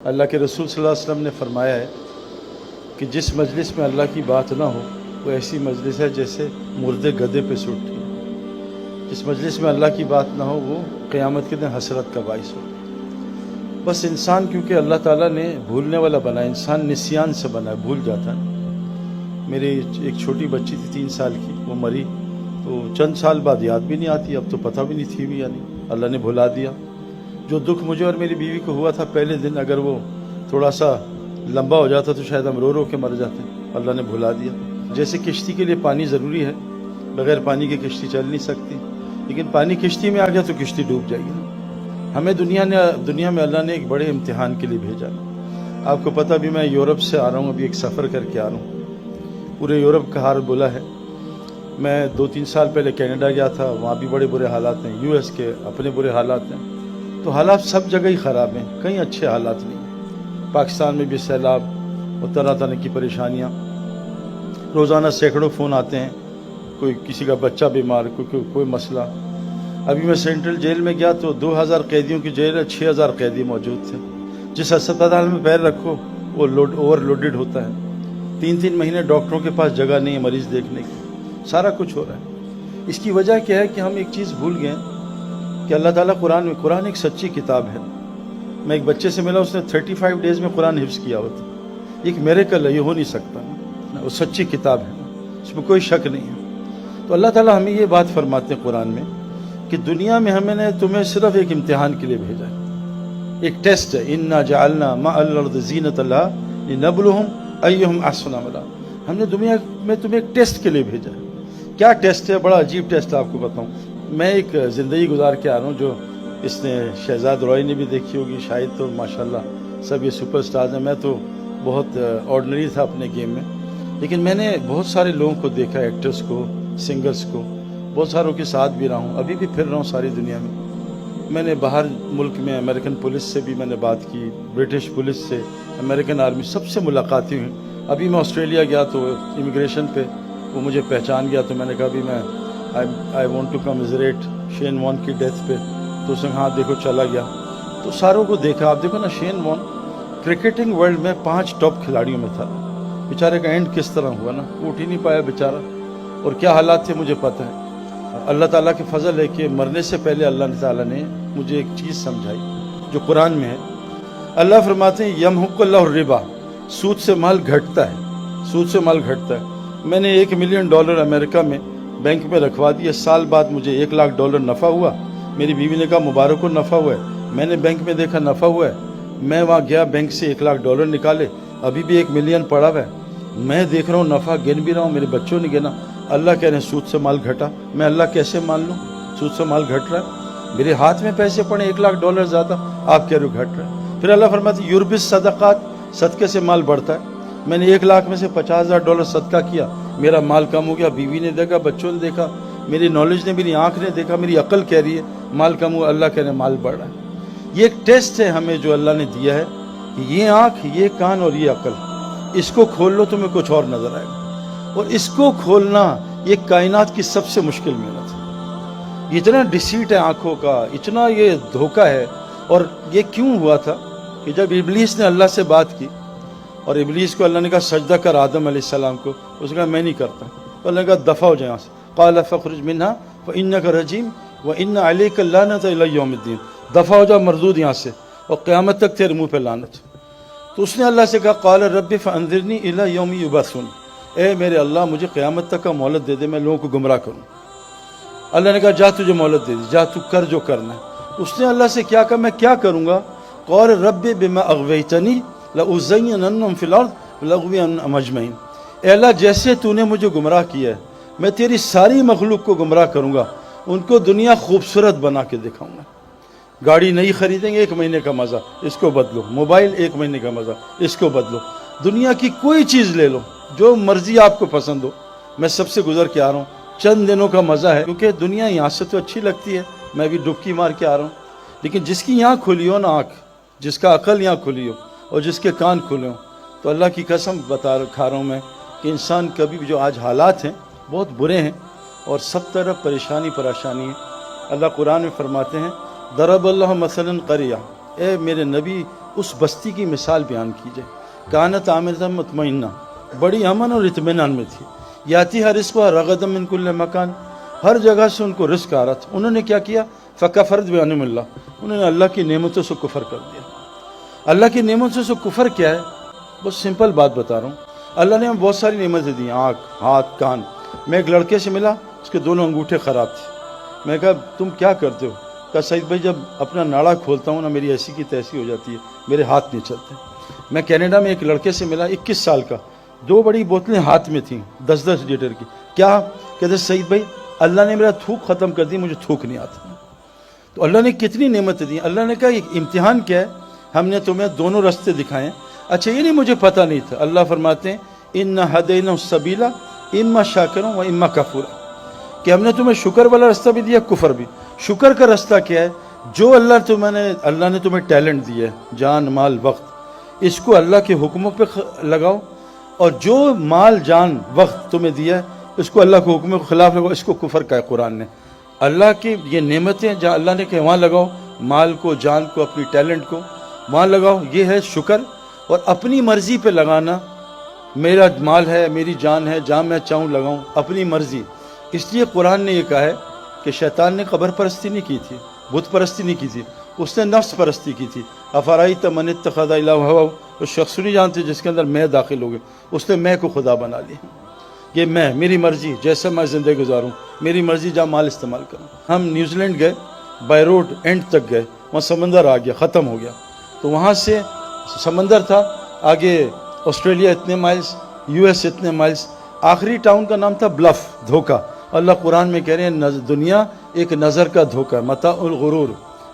اللہ کے رسول صلی اللہ علیہ وسلم نے فرمایا ہے کہ جس مجلس میں اللہ کی بات نہ ہو وہ ایسی مجلس ہے جیسے مردے گدے پہ سوٹتی ہے۔ جس مجلس میں اللہ کی بات نہ ہو وہ قیامت کے دن حسرت کا باعث ہو۔ بس انسان کیونکہ اللہ تعالیٰ نے بھولنے والا بنا ہے، انسان نسیان سے بنا ہے، بھول جاتا ہے۔ میری ایک چھوٹی بچی تھی 3 سال کی، وہ مری تو چند سال بعد یاد بھی نہیں آتی، اب تو پتہ بھی نہیں تھی بھی، یعنی اللہ نے بھلا دیا۔ جو دکھ مجھے اور میری بیوی کو ہوا تھا پہلے دن، اگر وہ تھوڑا سا لمبا ہو جاتا تو شاید ہم رو رو کے مر جاتے، اللہ نے بھلا دیا۔ جیسے کشتی کے لیے پانی ضروری ہے، بغیر پانی کے کشتی چل نہیں سکتی، لیکن پانی کشتی میں آ گیا تو کشتی ڈوب جائے گی۔ ہمیں دنیا میں اللہ نے ایک بڑے امتحان کے لیے بھیجا۔ آپ کو پتہ بھی میں یورپ سے آ رہا ہوں، ابھی ایک سفر کر کے آ رہا ہوں، پورے یورپ کا حال بلا ہے۔ میں 2-3 سال پہلے کینیڈا گیا تھا، وہاں بھی بڑے برے حالات ہیں، US کے اپنے برے حالات ہیں، تو حالات سب جگہ ہی خراب ہیں، کہیں اچھے حالات نہیں ہیں۔ پاکستان میں بھی سیلاب اور طرح طرح کی پریشانیاں، روزانہ سینکڑوں فون آتے ہیں، کوئی کسی کا بچہ بیمار، کوئی مسئلہ۔ ابھی میں سینٹرل جیل میں گیا تو 2000 قیدیوں کی جیل ہے، 6000 قیدی موجود تھے۔ جس اسپتال میں پیر رکھو وہ اوور لوڈڈ ہوتا ہے، 3 مہینے ڈاکٹروں کے پاس جگہ نہیں ہے مریض دیکھنے کی، سارا کچھ ہو رہا ہے۔ اس کی وجہ کیا ہے کہ ہم ایک چیز بھول گئے کہ اللہ تعالیٰ قرآن ایک سچی کتاب ہے۔ میں ایک بچے سے ملا، اس نے 35 ڈیز میں قرآن حفظ کیا ہوا تھا۔ ایک میریکل ہے، یہ ہو نہیں سکتا، وہ سچی کتاب ہے، اس میں کوئی شک نہیں ہے۔ تو اللہ تعالیٰ ہمیں یہ بات فرماتے ہیں قرآن میں کہ دنیا میں ہمیں نے تمہیں صرف ایک امتحان کے لیے بھیجا ہے، ایک ٹیسٹ ہے۔ انا جعلنا مع الارض زینۃ لها لنبلوہم ایہم احسن عملا۔ ہم نے دنیا میں تمہیں ایک ٹیسٹ کے لیے بھیجا ہے۔ کیا ٹیسٹ ہے؟ بڑا عجیب ٹیسٹ، آپ کو بتاؤں۔ میں ایک زندگی گزار کے آ رہا ہوں جو اس نے شہزاد روی نے بھی دیکھی ہوگی، شاید تو ماشاءاللہ سب یہ سپر سٹارز ہیں۔ میں تو بہت آرڈنری تھا اپنے گیم میں، لیکن میں نے بہت سارے لوگوں کو دیکھا، ایکٹرز کو، سنگرز کو، بہت ساروں کے ساتھ بھی رہا ہوں، ابھی بھی پھر رہا ہوں ساری دنیا میں۔ میں نے باہر ملک میں امریکن پولیس سے بھی میں نے بات کی، برٹش پولیس سے، امریکن آرمی، سب سے ملاقاتیں ہوئیں۔ ابھی میں آسٹریلیا گیا تو امیگریشن پہ وہ مجھے پہچان گیا، تو میں نے کہا بھی میں آئی وانٹ ٹو کمزریٹ شین وان کی ڈیتھ پہ، تو اس نے ہاں دیکھو چلا گیا۔ تو ساروں کو دیکھا، آپ دیکھو نا، شین وان کرکٹنگ ورلڈ میں 5 ٹاپ کھلاڑیوں میں تھا، بیچارے کا اینڈ کس طرح ہوا نا، اٹھ ہی نہیں پایا بیچارہ، اور کیا حالات تھے مجھے پتہ ہے۔ اللہ تعالیٰ کے فضل ہے کہ مرنے سے پہلے اللہ تعالیٰ نے مجھے ایک چیز سمجھائی جو قرآن میں ہے۔ اللہ فرماتے ہیں یمحق اللہ الربا، سود سے مال گھٹتا ہے، سود سے مال گھٹتا ہے۔ میں نے $1 ملین امریکہ میں بینک میں رکھوا دیا، سال بعد مجھے $1 لاکھ نفع ہوا۔ میری بیوی نے کہا مبارک ہو، نفع ہوا ہے۔ میں نے بینک میں دیکھا نفع ہوا ہے، میں وہاں گیا، بینک سے $1 لاکھ نکالے، ابھی بھی $1 ملین پڑا ہوا ہے۔ میں دیکھ رہا ہوں نفع، گن بھی رہا ہوں، میرے بچوں نے گنا۔ اللہ کہہ رہے ہیں سود سے مال گھٹا، میں اللہ کیسے مان لوں؟ سود سے مال گھٹ رہا ہے، میرے ہاتھ میں پیسے پڑے $1 لاکھ زیادہ، آپ کہہ رہے ہو گھٹ رہا ہے۔ پھر اللہ فرماتے ہیں یربی صدقات، صدقے سے مال بڑھتا ہے۔ میں نے $1 لاکھ میں سے $50,000 صدقہ کیا، میرا مال کم ہو گیا۔ بیوی نے دیکھا، بچوں نے دیکھا، میری نالج نے، میری آنکھ نے دیکھا، میری عقل کہہ رہی ہے مال کم ہوا، اللہ کہہ رہے ہیں مال بڑھ رہا ہے۔ یہ ایک ٹیسٹ ہے ہمیں جو اللہ نے دیا ہے کہ یہ آنکھ، یہ کان اور یہ عقل، اس کو کھول لو تمہیں کچھ اور نظر آئے گا، اور اس کو کھولنا یہ کائنات کی سب سے مشکل محنت ہے۔ اتنا ڈیسیٹ ہے آنکھوں کا، اتنا یہ دھوکہ ہے۔ اور یہ کیوں ہوا تھا کہ جب ابلیس نے اللہ سے بات کی، اور ابلیس کو اللہ نے کہا سجدہ کر آدم علیہ السلام کو، اس نے کہا میں نہیں کرتا، تو اللہ نے کہا دفع ہو جائے یہاں سے، قال فاخرج منها فانك رجیم وان عليك اللعنۃ الى یوم الدین، دفع ہو جا مردود یہاں سے، اور قیامت تک تیرے منہ پہ لعنت۔ تو اس نے اللہ سے کہا قال رب فانذرنی الى یوم یبعثون، اے میرے اللہ مجھے قیامت تک کا مہلت دے دے، میں لوگوں کو گمراہ کروں۔ اللہ نے کہا جا تجھے مہلت دے دی، جا تو کر جو کرنا ہے۔ اس نے اللہ سے کیا کہا میں کیا کروں گا؟ قال رب بما اغویتنی لأزینن فی الارض ولأغوینہم اجمعین، اے اللہ جیسے تو نے مجھے گمراہ کیا ہے میں تیری ساری مخلوق کو گمراہ کروں گا، ان کو دنیا خوبصورت بنا کے دکھاؤں گا۔ گاڑی نہیں خریدیں گے، 1 مہینے کا مزہ، اس کو بدلو۔ موبائل 1 مہینے کا مزہ، اس کو بدلو۔ دنیا کی کوئی چیز لے لو، جو مرضی آپ کو پسند ہو۔ میں سب سے گزر کے آ رہا ہوں، چند دنوں کا مزہ ہے، کیونکہ دنیا یہاں سے تو اچھی لگتی ہے، میں بھی ڈبکی مار کے آ رہا ہوں، لیکن جس کی یہاں کھلی ہو نا آنکھ، جس کا عقل یہاں کھلی ہو اور جس کے کان کھلے ہوں، تو اللہ کی قسم کھا رہا ہوں میں کہ انسان کبھی بھی، جو آج حالات ہیں بہت برے ہیں اور سب طرف پریشانی ہے۔ اللہ قرآن میں فرماتے ہیں ضرب اللہ مثلا قریہ، اے میرے نبی اس بستی کی مثال بیان کی جائے. کانت عامرۃ مطمئنہ، بڑی امن اور اطمینان میں تھی. یاتی ہر رزق رغدا من کل مکان، ہر جگہ سے ان کو رزق آ رہا تھا. انہوں نے کیا کیا؟ فکفرت بانعم اللہ، انہوں نے اللہ کی نعمتوں سے کفر کر دیا. اللہ کی نعمتوں سے کفر کیا ہے؟ بہت سمپل بات بتا رہا ہوں. اللہ نے ہمیں بہت ساری نعمتیں دی، آنکھ، ہاتھ، کان. میں ایک لڑکے سے ملا، اس کے دونوں انگوٹھے خراب تھے. میں کہا تم کیا کرتے ہو؟ کہا سعید بھائی جب اپنا ناڑا کھولتا ہوں نا میری ایسی کی تیسی ہو جاتی ہے، میرے ہاتھ نہیں چلتے. میں کینیڈا میں ایک لڑکے سے ملا 21 سال کا، 2 بڑی بوتلیں ہاتھ میں تھیں 10-10 لیٹر کی. کیا کہتے سعید بھائی اللہ نے میرا تھوک ختم کر دی، مجھے تھوک نہیں آتا. تو اللہ نے کتنی نعمتیں دی. اللہ نے کہا یہ امتحان کیا ہے؟ ہم نے تمہیں دونوں راستے دکھائے. اچھا یہ نہیں مجھے پتہ نہیں تھا. اللہ فرماتے ہیں اِنَّا ہَدَيْنَاهُ السَّبِيلَ اِمَّا شَاكِرًا وَإِمَّا كَفُورًا، کہ ہم نے تمہیں شکر والا راستہ بھی دیا، کفر بھی. شکر کا راستہ کیا ہے؟ جو اللہ نے تمہیں ٹیلنٹ دیا ہے، جان، مال، وقت، اس کو اللہ کے حکموں پہ لگاؤ. اور جو مال، جان، وقت تمہیں دیا ہے اس کو اللہ کے حکموں کے خلاف لگاؤ. اس کو کفر کہا ہے قرآن نے. اللہ کی یہ نعمتیں جہاں اللہ نے کہا وہاں لگاؤ، مال کو، جان کو، اپنی ٹیلنٹ کو وہاں لگاؤ. یہ ہے شکر. اور اپنی مرضی پہ لگانا، میرا مال ہے، میری جان ہے، جہاں میں چاہوں لگاؤں، اپنی مرضی. اس لیے قرآن نے یہ کہا ہے کہ شیطان نے قبر پرستی نہیں کی تھی، بت پرستی نہیں کی تھی، اس نے نفس پرستی کی تھی. افرائیت من اتخذ الہ ہواہ، اس شخص نہیں جانتے جس کے اندر میں داخل ہو گئے، اس نے میں کو خدا بنا لی. یہ میں، میری مرضی، جیسا میں زندگی گزاروں، میری مرضی جہاں مال استعمال کروں. ہم نیوزی لینڈ گئے، بائی روڈ اینڈ تک گئے، وہاں سمندر آ گیا، ختم ہو گیا. تو وہاں سے سمندر تھا، آگے آسٹریلیا اتنے مائلز، یو ایس اتنے مائلز. آخری ٹاؤن کا نام تھا بلف، دھوکہ. اللہ قرآن میں کہہ رہے ہیں دنیا ایک نظر کا دھوکہ ہے، متاع الغرور،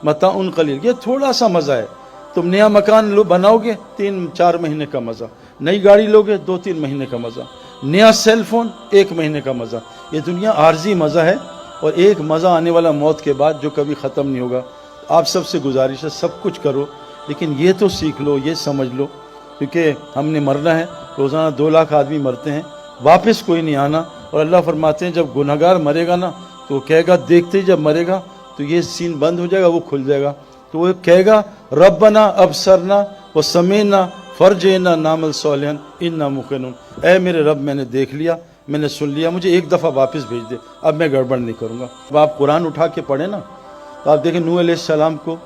متاع قلیل. یہ تھوڑا سا مزہ ہے. تم نیا مکان بناؤ گے 3-4 مہینے کا مزہ، نئی گاڑی لوگے 2-3 مہینے کا مزہ، نیا سیل فون 1 مہینے کا مزہ. یہ دنیا عارضی مزہ ہے، اور ایک مزہ آنے والا موت کے بعد جو کبھی ختم نہیں ہوگا. آپ سب سے گزارش ہے سب کچھ کرو، لیکن یہ تو سیکھ لو، یہ سمجھ لو، کیونکہ ہم نے مرنا ہے. روزانہ 2 لاکھ آدمی مرتے ہیں، واپس کوئی نہیں آنا. اور اللہ فرماتے ہیں جب گنہگار مرے گا نا تو وہ کہے گا، دیکھتے ہی جب مرے گا تو یہ سین بند ہو جائے گا، وہ کھل جائے گا. تو وہ کہے گا ربنا ابصرنا وسمعنا فرجعنا نعمل صالحا انا موقنون. اے میرے رب، میں نے دیکھ لیا، میں نے سن لیا، مجھے ایک دفعہ واپس بھیج دے، اب میں گڑبڑ نہیں کروں گا. اب آپ قرآن اٹھا کے پڑھیں نا تو آپ دیکھیں نوح علیہ السلام کو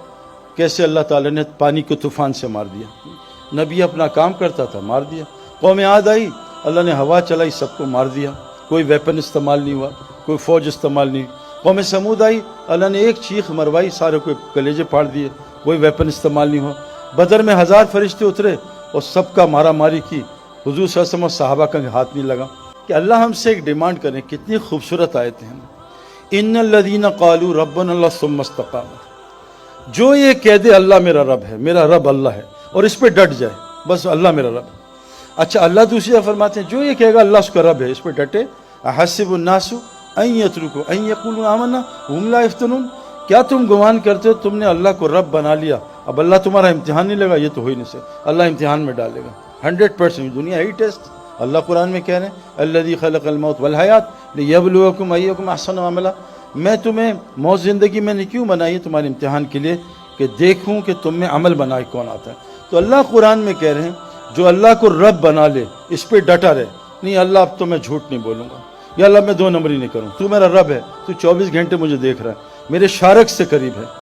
کیسے اللہ تعالیٰ نے پانی کو طوفان سے مار دیا. نبی اپنا کام کرتا تھا، مار دیا. قوم عاد آئی، اللہ نے ہوا چلائی، سب کو مار دیا. کوئی ویپن استعمال نہیں ہوا، کوئی فوج استعمال نہیں. قوم سمود آئی، اللہ نے ایک چیخ مروائی، سارے کو کلیجے پھاڑ دیے، کوئی ویپن استعمال نہیں ہوا. بدر میں 1000 فرشتے اترے اور سب کا مارا ماری کی، حضور صلی اللہ علیہ وسلم اور صحابہ کا ہاتھ نہیں لگا. کہ اللہ ہم سے ایک ڈیمانڈ کریں. کتنی خوبصورت آیتیں ہیں. ان الذین قالوا ربنا اللہ ثم استقاموا، جو یہ کہہ دے اللہ میرا رب ہے، میرا رب اللہ ہے، اور اس پہ ڈٹ جائے، بس اللہ میرا رب ہے. اچھا اللہ دوسری جگہ فرماتے ہیں جو یہ کہے گا اللہ اس کا رب ہے، اس پہ ڈٹے. احسب الناس ان یترکوا ان یقولوا آمنا وهم لا یفتنون، کیا تم گمان کرتے ہو تم نے اللہ کو رب بنا لیا، اب اللہ تمہارا امتحان نہیں لگا؟ یہ تو ہو ہی نہیں سکتا. اللہ امتحان میں ڈالے گا 100%. دنیا ہے ہی ٹیسٹ. اللہ قرآن میں کہہ رہے ہیں الذی خلق الموت والحیات لیبلوکم ایکم احسن عملا. میں تمہیں موت زندگی میں نے کیوں بنائی ہے؟ تمہارے امتحان کے لیے، کہ دیکھوں کہ تم میں عمل بنائے کون آتا ہے. تو اللہ قرآن میں کہہ رہے ہیں جو اللہ کو رب بنا لے، اس پہ ڈٹا رہے. نہیں اللہ اب تو میں جھوٹ نہیں بولوں گا، یا اللہ میں 2 نمبری نہیں کروں، تو میرا رب ہے، تو 24 گھنٹے مجھے دیکھ رہا ہے، میرے شارک سے قریب ہے.